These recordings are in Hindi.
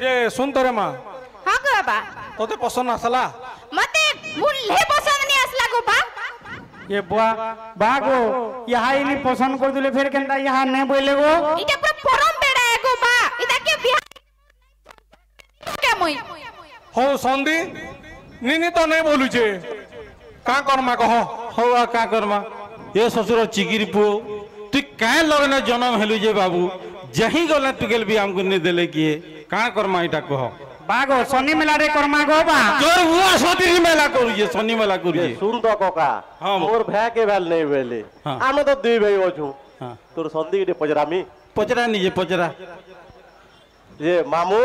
যে শুন তোরে মা हाँ गो बा তোতে পছন্দ আসলা मते मुल्हे पसंद नहीं असला गो बा ये बुआ बागो यहाँ ही नहीं पसंद कर दिले फिर केंदा यहाँ नहीं बोले गो इटा पूरा परम बेड़ा है गो बा इटा के बिहार के मोई हो संदी निनी तो नहीं बोलू छे का करमा कह हो आ का करमा ये ससुर चिगिरी पु तू क्या लगने जन्म हेलु जे बाबू जही गला टुकेल भी हमको नहीं देले किए का करमा इटा कह बागो शनि मेला रे करमा गो बा तोर हुआ सती मेला करूजे शनि मेला करूजे सुन तो कोका हाँ मोर भै के भेल नहीं बेले हाँ। आमे तो दुई भाई अछु हाँ तोर संदी के पजरामी पचरा नहीं जे पचरा ये मामू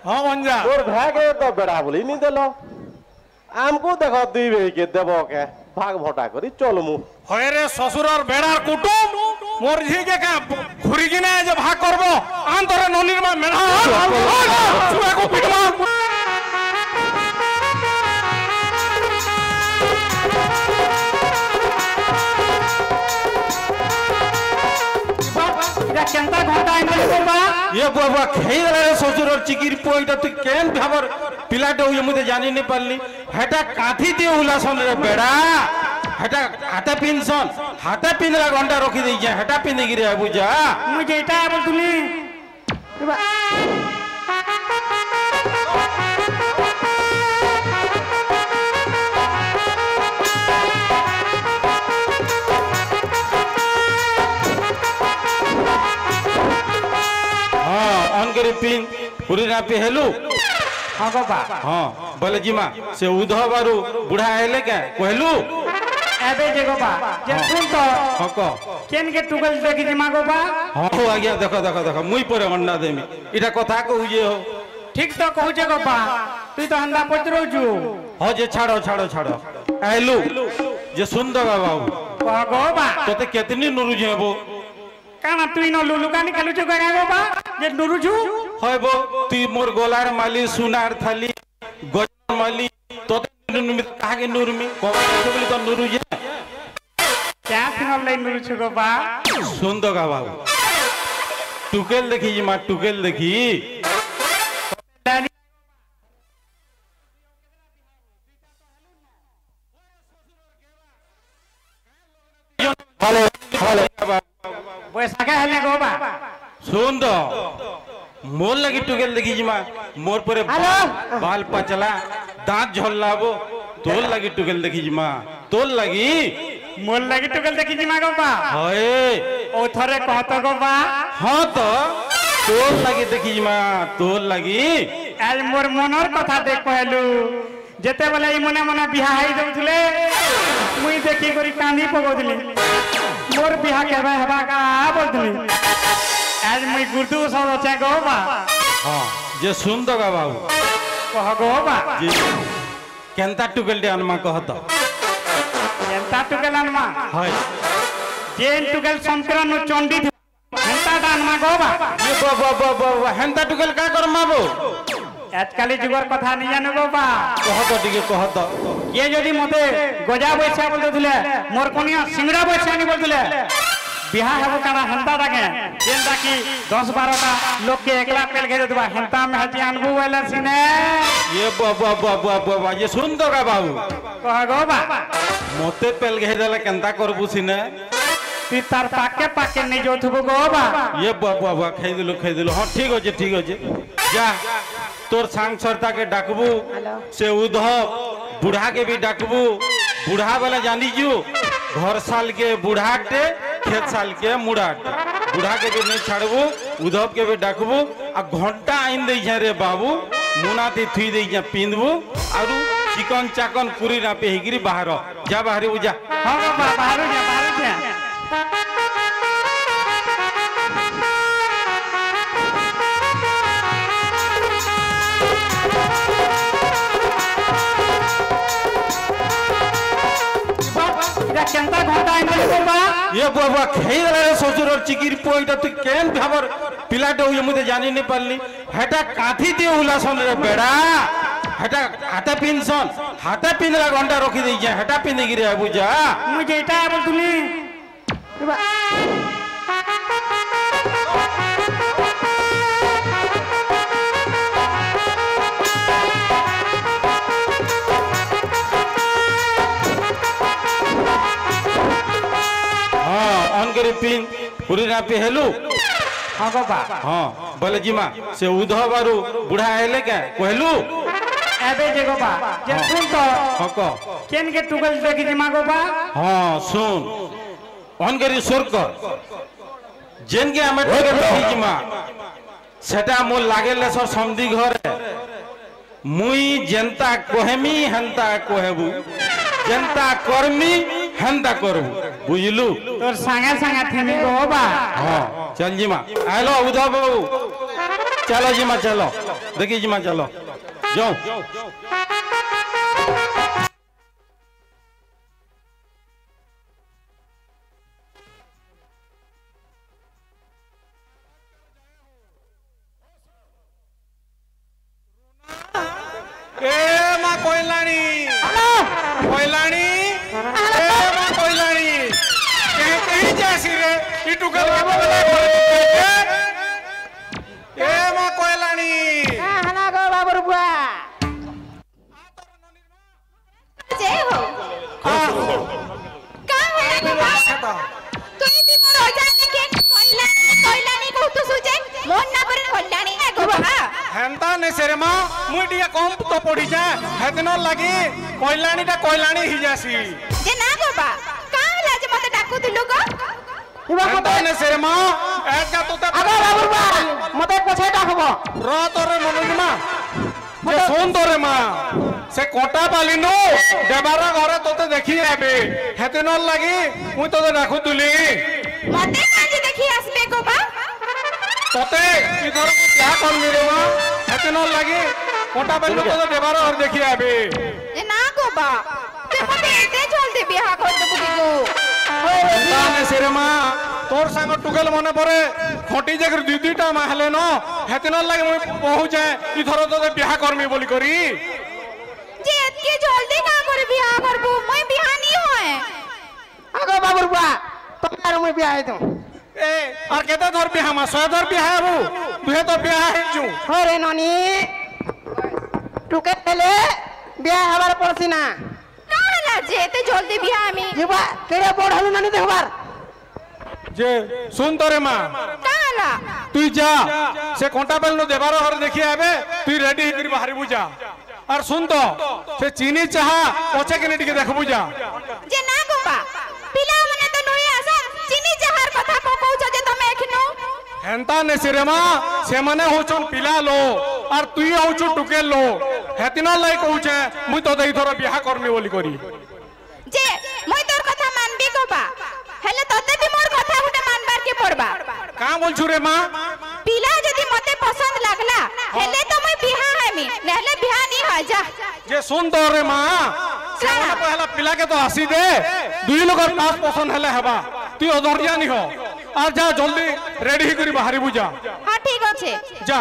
हाँ मंजा मोर भै के तो बेड़ा बोली नहीं देलो हमको देखो दुई भाई के देबो के भाग भोटा करी चल मु হয় রে শ্বশুরর বেড়ার কুটুম মোর ঝিকে কা ঘুরি কিনা যে ভাগ করব আন্তরে ননির মা মেনা সুয়াকো পিটমা इटा केंता घंटा आइले गो बा ये बुआ खेई रे ससुर चिगिरी पु इटा तू केन भाबर पिलाटे हुए मुझे जानी नहीं पारली हेटा काठी दे उलासन रे बेड़ा हेटा हाथे पिनसन हाथे पिनला घंटा रखी दे जे हेटा पिन गिरे बुझा मुझे इटा बोल तुनी हाँ ऑन करे पिन पूरी ना पे हेलु हाँ गो बा हाँ बोले जीमा से उधो बारू बुढ़ा हेले क्या कहलु एबे जे गो बा जे सुन तो हाँ को केन के टुगल देखि जिमा गो बा हाँ हो आ गया देखो देखो देखो मुई परे अंडा देमी इटा कथा कहू जे हो ठीक तो कहू जे गो बा तू तो हंदा पचरो जु हाँ जे छाड़ो छाड़ो छाड़ो आइलु जे सुंदर बाबू कह गो बा तोते कितनी नुरु जेबो काना तू नो लुलुकानी खेलु छु गया गो बा जे नुरु छु হয় বো তুই মোর গলার মালি সোনার থালি গজর মালি তোতে নুরমি কাকে নুরমি কবা বলি তো নুরু যে क्या सिंगल लाइन नुरु छु गो बा সুন্দর বাবু টুকেল দেখি মা টুকেল দেখি ভালো ভালো पैसा के हले गो बा সুন্দর मोर लगी टुकेल देखी जिमा मोर परे बाल पचला दांत झोलाबो तोल लगी टुकेल देखी जिमा तोल लगी मोल लगी टुकल देखि जिमा गो बा हए ओ थरे कहत गो बा हाँ तो तोल लगी देखी जिमा तोल लगी आज मोर मनर कथा देख कहलु जेते बेले ई मने मने बिहा हेइ दउथले मुई देखि करी कांदी पगोदली मोर बिहा केबे हेबा का बोलथली आज मुई गुरदू सब छे गो बा हाँ जे सुंदर बाबू कह गो बा जे केंता टुकेल दे अनमा कहत एंता टुकल अनमा हय जेन टुकल संक्रांत नु चंडी एंता दानमा गो बा ये बा हेंता टुकेल का कर माबो आजकाली जुगर कथा नहीं जानो गो बा कहत टिके कहत ये जदि मते गजा बैसा बोल दले मोर कोनिया सिंगड़ा बैसा नहीं बोल दले बिहा हेबो काना हंता दागे जेंता की 10 12 टा लोग के एकला पेल घेर देबा हंता में हजी अनबु वाला सिने ये बा ये सुंदर बाबू कह गो बा मते पेल घेर देला केंता करबु सिने ती तार पाके नहीं जोथबो गो बा ये बा खाई दिलो हाँ ठीक होजे जा तोर सांग सरता के डाकबू से उधव बुढ़ा के भी डाकबू बुढ़ा वाला जानी जू घर साल के बुढ़ाटे खेत साल के मुढ़ाटे बुढ़ा के भी नहीं छाड़बू उधव के भी डाकबू आ घंटा आइन दे रे बाबू मुना ती थुई दे पिंधबू आरु चिकन चाकन पूरी ना पे हिगिरी बाहर जा बाहरी जा हां बा बाहर जा केंता घंटा आइले गो बा ये बुआ खेई रे ससुर चिगिरी पु इटा तू केन भाबर पिलाटे हुए मुझे जानी नहीं पारली हेटा काठी दे उलासन रे बेड़ा हेटा हाथे पिनसन हाथे पिनला घंटा रखी दे जे हेटा पिन गिरे बुझा मुझे इटा बोल तुनी କରି ପିନ୍ ପୁରୀ ନା ପି ହେଲୁ ହଁ ଗୋ ବା ହଁ ବୋଲେ ଜିମା ସେ ଉଧବ ଆରୁ ବୁଢା ହେଲେ କେ କହିଲୁ ଏବେ ଯେ ଗୋ ବା ଯେ ଶୁଣ ତ ହଁ କ କେନ୍ କେ টুকেল দেখি জিমা গো বা ହଁ ଶୁଣ ଅନ୍ କରି ସ୍ୱର କର ଯେନ୍ କେ ଆମେ ଟିକେ ଦେଖି ଜିମା ସେଟା ମୋ ଲାଗେଲେ ସବ ସମଧି ଘରେ মুই যেনতা কহেমি হেনতা কহেবু যেনতা করমি হেনতা করবু বুঝলু তোর সাঙ্গে সাঙ্গে থেমি গো বা হ্যাঁ চল জিমা আইলো উধব বাবু চলো জিমা চলো দেখি জিমা চলো যাও ए मा कोइलाणी कोइलाणी ए मा कोइलाणी कहीं कहीं जासी रे ई टुकल के बदला ए मा कोइलाणी हना गो बाबू बुआ जय हो का है गो बा तू भी मोर ओजा के कोइलाणी को तू सुजे मोन ना पर कोइलाणी है गो बा हेंता ने सेरेमा मुई टिके कम तो पड़ी जा हेतनो लागी कोइलाणीटा कोइलाणी ही जासी जे ना गो बा का लाज मते डाकू दिलु गो हेंता ने सेरेमा एज का तोते আগে বাবু বা মতে পছে ডাকবো रो तोरे मनोजमा जे सुन तोरे मा से कोटा पालिनु देबारा घरे तोते देखि आबे हेतनो लागी मुई तोते डाकू तुली मते काजे देखि आसबे गो बा तोते इधर को क्या कर मेरे मां हेतनो लागी कोटा पालिनु तोते देबारा घर देखि आबे ए ना गो बा ते मते एते जल्दी बियाह कर देबु की गो हेंता ने सेरेमा तोर संग टुगल मने परे खोटी जगर दीदीटा मा हले न हेतनो लागी मुई पहुंचे इधर तोते बियाह करमी बोली करी जे एतके जल्दी का कर बियाह करबु मैं बियाह नहीं होए আগে বাবু বা তোমার মই বিয়া আই দઉં ए और केते धर बियाह मा 100 धर बियाह आबू तुहे तो बियाह हेजू হরে ননি টুকে পেলে বিয়া হবার পড়ছি না का हला जे एते जल्दी बियाह में জিবা কেড়ে বড় হলু নানি দেখবার जे सुन तोरे मां का हला तू जा से कोंटा बेल नो देबारो घर देखि आबे तू रेडी हिकरी बाहरी बुजा और सुन तो से चीनी चाहा पछे के टिके देखबु जा जे ना गो बा पिला मने तो नई आसा चीनी जहार कथा को कहू जे तमे एखनो हेंता ने सिरेमा से माने होचन पिला लो और तू होचु टुके लो हेतिना लाई कहूचे मुई तो देई थोर बियाह करमी बोली करी जे মই তোর কথা মানবি গো বা হেলে ততে বি মোর কথা গুটে মানবার के पड़बा का बोलछु रे मां पिला यदि मते पसंद लागला हेले तो मैं बियाह हेमी नहले बियाह नहीं हो जा जे सुन तो रे मां से का? पहला पिला के तो हसी दे दुई लोग पास पसंद हेले हेबा तू अधरिया नहीं हो और जा जल्दी रेडी हिकरी बाहरी बुजा हां ठीक আছে जा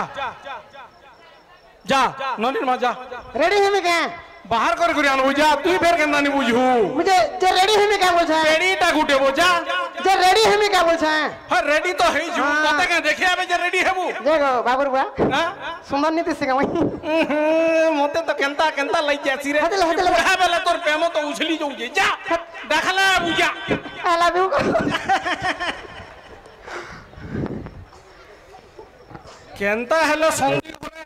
जा ननिर मा जा रेडी है मैं क्या बाहर कर गुरी आनु जा तू फेर के नानी बुझू मुझे जे रेडी है मैं क्या बोल छे रेडी ता गुटे बोजा जे रेडी है मैं क्या बोल छे हां रेडी तो है जू तते के देखि आबे जे रेडी हेबू देखो बाबू बुआ हां सुंदर नीति सिंह वही मते तो केंता केंता लई जासी रे हटले, हटले। बुढ़ा बेला तोर प्रेम तो उछली जाऊ जे जा देखला बुझा I love you Kenta hello संगी घरे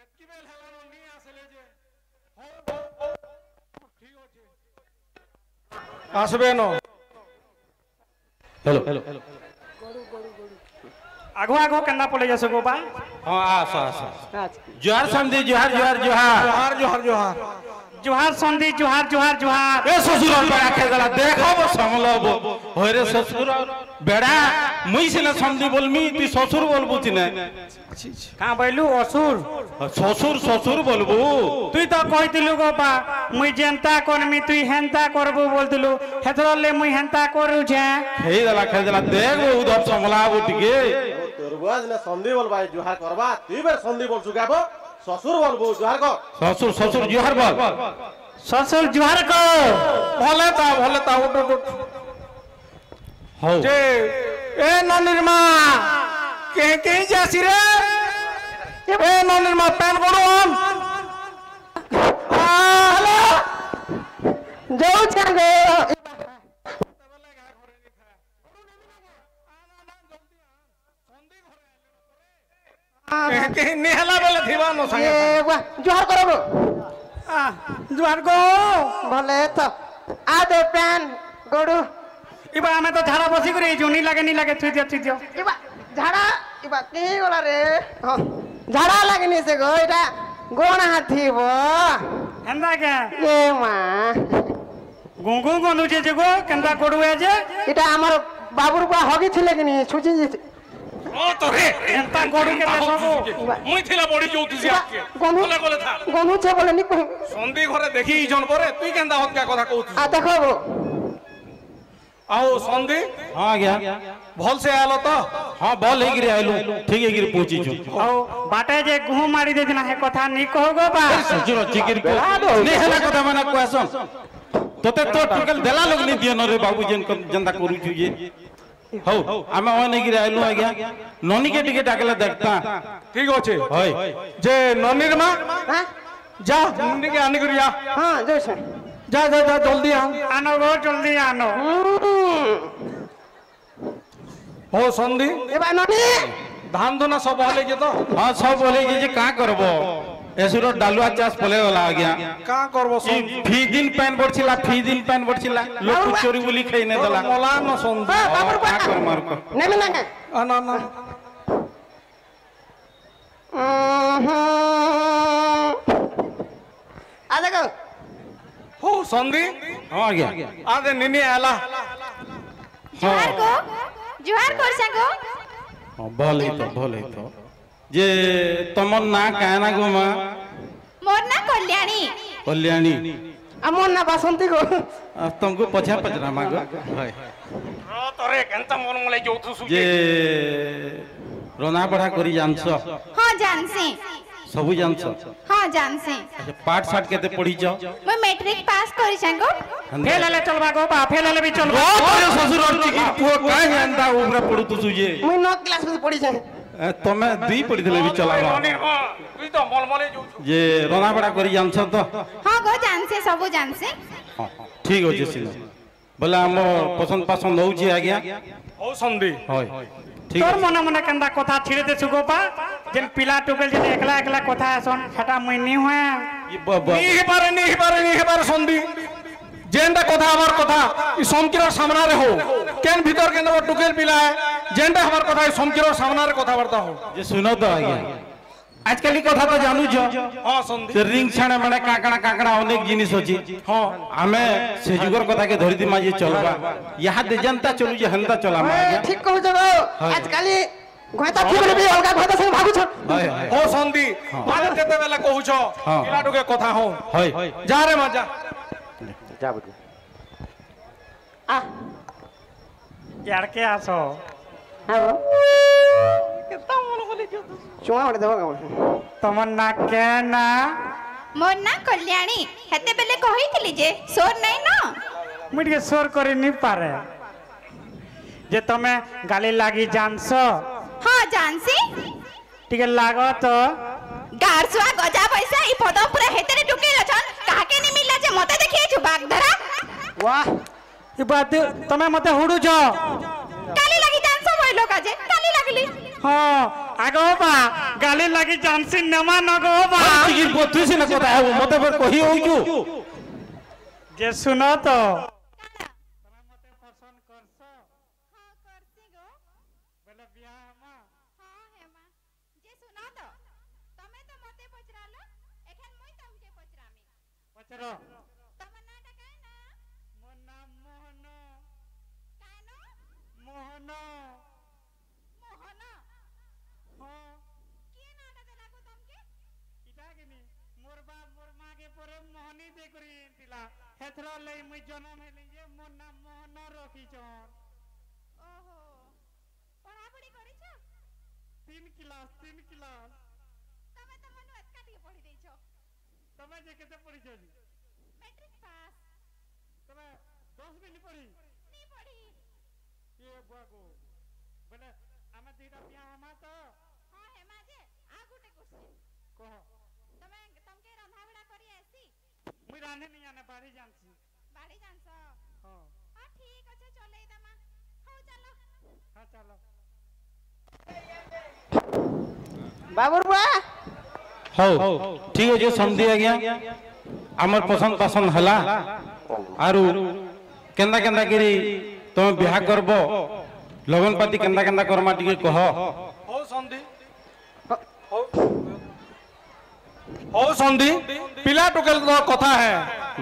एतकी बेल हेला नी आसले जे ठीक होचे आसबे न हेलो आगो आगो कन्ना पड़े जैसे गो बा हाँ आस आस जोहार समझी जोहार जोहार जोहार जोहार जोहार जोहार जुहार संधि जुहार जुहार जुहार ए ससुर बेड़ा खेदला देखो समलब होरे ससुर बेड़ा मुई सिना समझी बोलमी तू ससुर बोलबू तिने कहाँ बैलू असुर ससुर ससुर बोलबू तुई तो कहतिलु गो बा मुई जेंता करमी तुई हेंता करबू बोलतिलु हेतरले मुई हेंता करू छे खेदला देख उधर समलाबू टिके तोर बुआ ने संधि बोल भाई जुहार करबा तू बे संधि बोल सुगाबो ससुर बोलबो जुहार कर ससुर ससुर जोहार बोल ससुर जुहार को भले ता उठ उठ उठ हो जे ए ननिरमा के जासी रे ए ननिरमा पैन कोडो हम हेलो जाऊ छे गो के निहला बेले थिबा न संगे ये वाह जोहर करबो जुआर गो भले तो आ दे पैन गोडू इबा हमें तो झाड़ा बसी करे जो नहीं लागे छुई दियो इबा झाड़ा इबा के गला रे हाँ झाड़ा लगनी से गो इटा गोणा हाथी बो एंदा क्या ये माँ गुंगु गनु जे गो केंदा कोडुए जे इटा हमार बाबूर को हगी थिले कि नहीं छुची जी ओ तो रे एंता कोडु के देखो मुई थिला बड़ी जोतुसी आके गोनू बोले बोले था गोनू छे बोले नी कहि संदी घरे देखी ई जन परे तुई केंदा होत का कथा कहत आ देखो वो आओ संदी हाँ आज्ञा भल से आलो तो हाँ भल है गिरे आइलु ठीक है गिरे पहुंची छु औ बाटे जे गुह मारी देजना है कथा नहीं कहो गो बा सजुरो चिकिर को नहीं हला कथा माना क्वेश्चन तोते तो टोकल देला लोग नहीं दियो न रे बाबू जन जनता करू छु ये हौ आमे ओय नहीं गिरे आइलु आज्ञा ननी के टिके डाकला देखता ठीक होचे होय जे ननीर मां हाँ जा ननी के आनी करिया हाँ जो से जा जा जा जल्दी आ आनो गो जल्दी आनो हो संदी ए बा ननी धान धुना सब हले जे तो हाँ सब बोले जे का करबो एसुरो डालुआ चाष पले वाला आज्ञा का करबो ई फी दिन पैन बरछिला फी दिन पैन बरछिला लोग चोरी बोली खाई ने दला मोला न संदी बाबूर का कर मार को नहीं मिलेंगे ना ना आ देखो हो संदी हाँ आज्ञा आदे निनी आला जुहार को जुहार कर संगो हाँ भले तो जे तमर ना काना गो मां मोर ना कल्याणी कल्याणी अमोन ना बासंती को अब तुमको पछरा मांगो हाय रो तोरे केंता मन मले जोतु सु जे रोना पढ़ा करी जानछो हाँ जानसी सबु जानछो हाँ जानसी अच्छा पाठ साठ केते पढ़ी छ मैं मैट्रिक पास करी संगो फेल ले चलबा गो बा फेल ले भी चलबा तोरे ससुर और की पुओ काहे जानता ऊपर पढ़ू तू सुजे मुई 9 क्लास में पढ़ी छे तमे दुई पढ़ी देले भी चलाबा ननीर मां तुई तो मलमले जोतु जे रोना पढ़ा करी जानछो तो हाँ गो जानसी सबू जानसी हाँ ठीक होजे सिना बोला हम पसंद होउची आज्ञा हो संदी होय ठीक तोर मने मने केंदा कथा छिड़े दे सुगो बा जेन पिला टुकल जेन एकला एकला कथा आसन हटा मुई नी होए नहीं पारे संदी जेंटा कथा हमार कथा ई समकिर सामना रे हो केन भीतर केन टुकेल पिला है जेंटा हमार कथा ई समकिर सामना रे कथा वार्ता हो जे सुनो तो आज्ञा आजकल कथा तो जानू छ हां संदी से रिंग छाणे माने काकड़ा अनेक जिनिस अछि हां हमें से जुगर कथा के धरती माजी चलबा यहाँ दे जनता चलू जे हंदा चला माया ठीक कहू जगो आजकल घोता थिबरे भी अलगा घोता से भागु छ हाय हो संदी माने केते बेला कहू छ हां पिला टुके कथा हो हाय जा रे मजा जा बुझ आ यार के आसो हां केता मन बोले जो चुआ बड़े देबो तमन्ना के ना मोर ना कल्याणी हेते बेले कहितली जे सोर नहीं न मुझे के सोर करे नहीं पारे जे तमे गाली लागी जानसो हाँ जानसी ठीक लागो तो गारसुआ गजा पैसा ई पदम पूरा हेतरे टुकेल छन काके नि मिला जे मते देखिए छु बाग धरा वाह ई बात तमे मते हुडू छ काली लगी जानसो बोइलो काजे काली लागली हां आगो बा गाली लागी जानसी नमा नगो बा की बोतु से न कथा है मते पर कही होजू जे सुनो तो हाँ करसी गो बोले बियाह हमा हाँ हेमा जे सुना तो तमे तो मते पचरालो एखन मुई तमके पचरामी पचरो तमन्ना टा काहे ना मोर नाम मोहनो कानो मोहनो मोहन हां के नाटा देला को तमके इटा केनी मोर बाप मोर मां के परे मोहनी दे करी दिला हेथरा लई मुई जन्म हेली जे मोर नाम मोहनो रखी छन ओहो पढ़ापढ़ी करी छ 3 क्लास तमे तो मनु एतका टी पढ़ी देई छ तमे जे केते पढ़ी छ जी मैट्रिक पास तमे 10 भी नहीं पढ़ी नी पढ़ी ये बागो बोले आमे दुईटा बियाह हमा तो हाँ हेमा जे आ गुटे क्वेश्चन कह तमके रंधा बड़ा करी ऐसी मुई रांधे नहीं आने बाड़ी जानसी बाड़ी जानस हां हाँ ठीक अच्छे चले दमा हो चलो हां चलो बाबुर बुआ ହଉ ଠିକ ଅଛି ସମଧି ଆଜ୍ଞା ଆମର ପସନ୍ଦ ପସନ୍ଦ ହେଲା ଆରୁ କେନ୍ତା କେନ୍ତା କରି ତମେ ବିହା କରବ লগন ପାତି କେନ୍ତା କେନ୍ତା କରମା ଟିକେ କହ ହଉ ସନ୍ଧି ହଉ ସନ୍ଧି ପିଲା ଟୁକେଲ ତ କଥା ହେ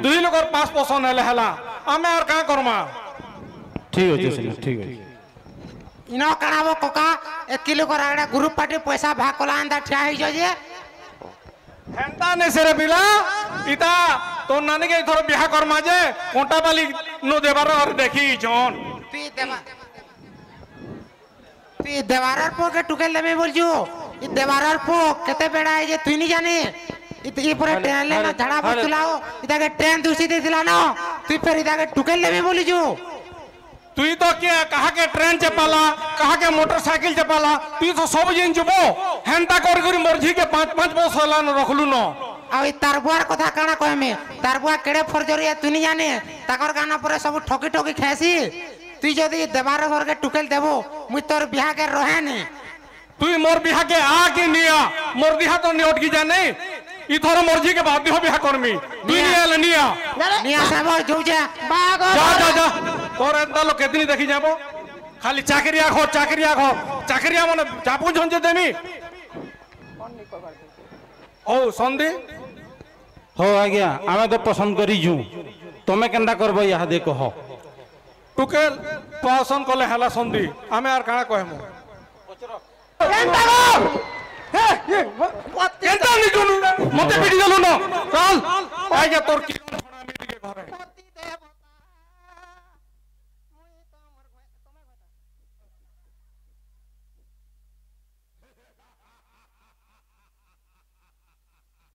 ଦୁଇ ଲୋକର ପାସ୍ ପସନ୍ଦ ହେଲେ ହେଲା ଆମେ আর କାଁ କରମା ଠିକ ଅଛି ସିନା ଠିକ ଅଛି ইনো কানাব কোকা 1 কিলো করা একটা গ্রুপ পার্টি পয়সা ভাগ কলা আন্দা ঠিয়া হইছ যে হেন্তা নে সেরে পিলা ইতা তোর নানিকে এথর বিহা করমা যে কোঁটা বালি নো দেবার আর দেখি জন তুই দেওয়ারার পোকে টুকেল দেবে বলছু ই দেওয়ারার পোক কেতে বেড়া যে তুই নি জানি ই পরে ট্রেন লে না ঝাড়া বসতুলাও ইতাকে ট্রেন দুসি দিছিলা না তুই ফের ইতাকে টুকেল দেবে বলিছু তুই তো কে কাহাকে ট্রেন চেপালা কাহাকে মোটরসাইকেল চেপালা তুই তো সব জিন যাব হেন্তা করে করে মরজি কে 5 বছর হলা ন রখলু ন আর তার বুয়ার কথা কানা কইমে তার বুয়া কেড়ে ফরজরিয়া তুই নি জানি তাকর গানা পরে সব ঠকি ঠকি খাইছি তুই যদি দেবার ঘরকে টুকেল দেব মুই তোর বিহাকে রহেনি তুই মোর বিহাকে আ কি নিয়া মোর বিহা তো নি অটকি জানে ইথর মরজি কে বাদ বিহা করমি তুই নিয়া নিয়া নিয়া সাব যৌছে बाग যা যা যা তোর এন্তা লোক কেদিন দেখি যাব খালি চাকরিয়া মানে যাবু ঝঞ্জে দেমি ও সন্ধি ହଉ ଆଜ୍ଞା ଆମେ ତ ପସନ୍ଦ କରିଛୁ ତମେ କେନ୍ତା କରବ ଇହାଦେ କହ টুকেল পছন্দ কলে হেলা সন্ধি আমি আর কাଣା কহেমু কেনতা নি জনু মতে পিটি গলু ন চল আইগা তোর কি